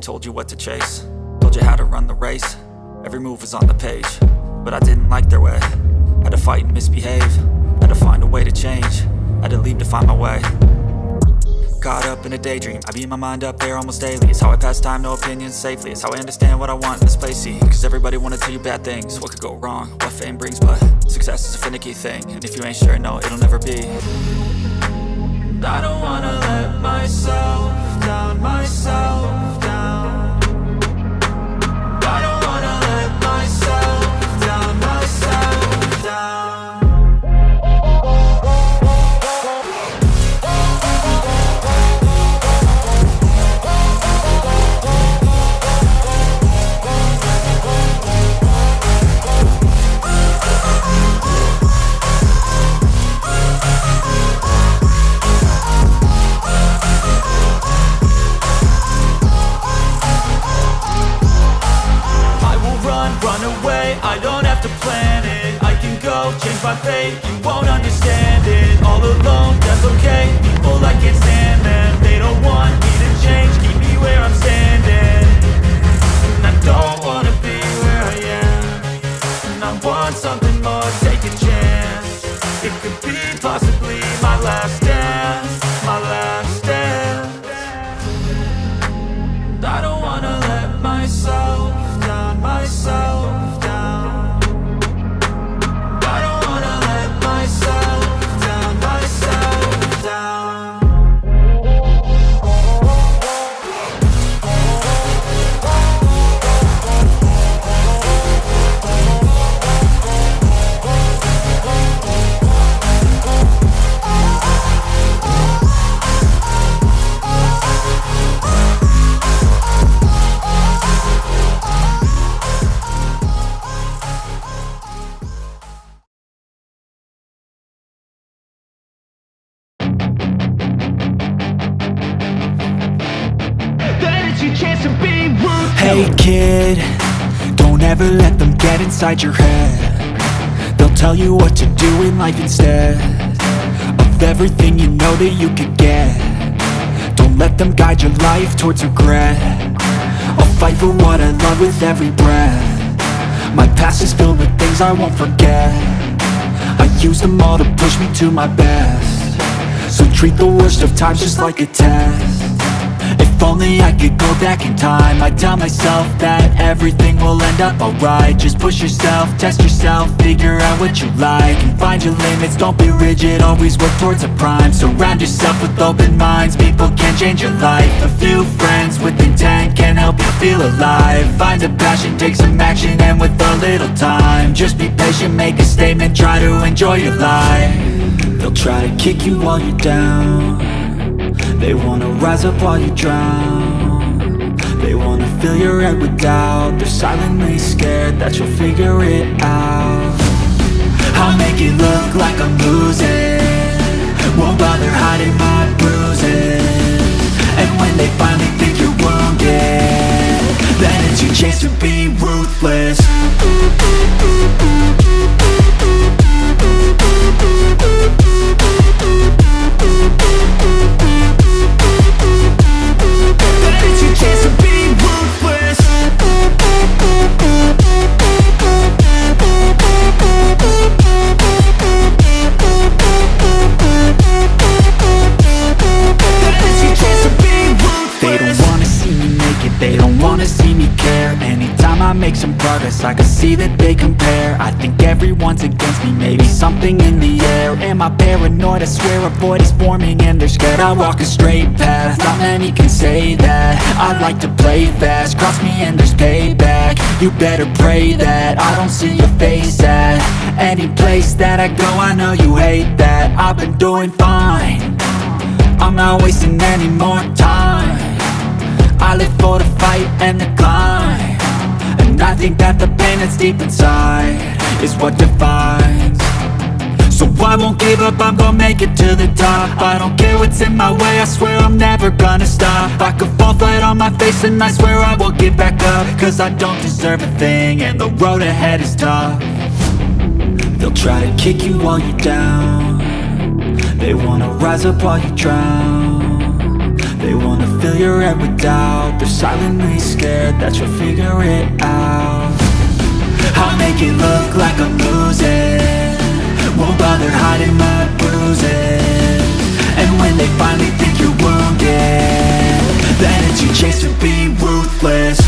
told you what to chase, told you how to run the race. Every move was on the page, but I didn't like their way. Had to fight and misbehave, had to find a way to change, had to leave to find my way. Caught up in a daydream, I beat my mind up there almost daily. It's how I pass time, no opinions safely. It's how I understand what I want in this place, see. Cause everybody wanna tell you bad things, what could go wrong, what fame brings. But success is a finicky thing, and if you ain't sure, no, it'll never be. I don't wanna let myself down, myself down. I don't wanna let myself down, myself down. I don't have to plan it, I can go change my fate. You won't understand it, all alone, that's okay. People I can't stand them, they don't want me to change. Keep me where I'm standing, and I don't wanna be where I am. And I want something more, take a chance. It could be possibly my last dance, my last dance. I don't wanna let myself down, myself down. Hey kid, don't ever let them get inside your head. They'll tell you what to do in life instead of everything you know that you could get. Don't let them guide your life towards regret. I'll fight for what I love with every breath. My past is filled with things I won't forget. I use them all to push me to my best. So treat the worst of times just like a test. If only I could go back in time, I'd tell myself that everything will end up alright. Just push yourself, test yourself, figure out what you like, and find your limits, don't be rigid, always work towards a prime. Surround yourself with open minds, people can change your life. A few friends with intent can help you feel alive. Find a passion, take some action, and with a little time, just be patient, make a statement, try to enjoy your life. They'll try to kick you while you're down, they wanna rise up while you drown. They wanna fill your head with doubt. They're silently scared that you'll figure it out. I'll make it look like I'm losing, won't bother hiding my bruises. And when they finally think you're wounded, then it's your chance to be ruthless. Chance to be ruthless. They don't wanna see me make it, they don't wanna see me care. Anytime I make some progress, I can see that they compare. I think everyone's against me, maybe something in the air. Am I paranoid? I swear a void is forming and they're scared. I walk a straight path, not many can say that. I like to play fast, cross me and there's payback. You better pray that I don't see your face at any place that I go. I know you hate that. I've been doing fine, I'm not wasting any more time. I live for the fight and the climb, and I think that the pain that's deep inside is what defines. So I won't give up, I'm gonna make it to the top. I don't care what's in my way, I swear I'm never gonna stop. I could fall flat on my face and I swear I will get back up, cause I don't deserve a thing and the road ahead is tough. They'll try to kick you while you're down, they wanna rise up while you drown. They wanna to fill your head with doubt. They're silently scared that you'll figure it out. I'll make it look like I'm losing, won't bother hiding my bruises. And when they finally think you're wounded, then it's your chance to be ruthless.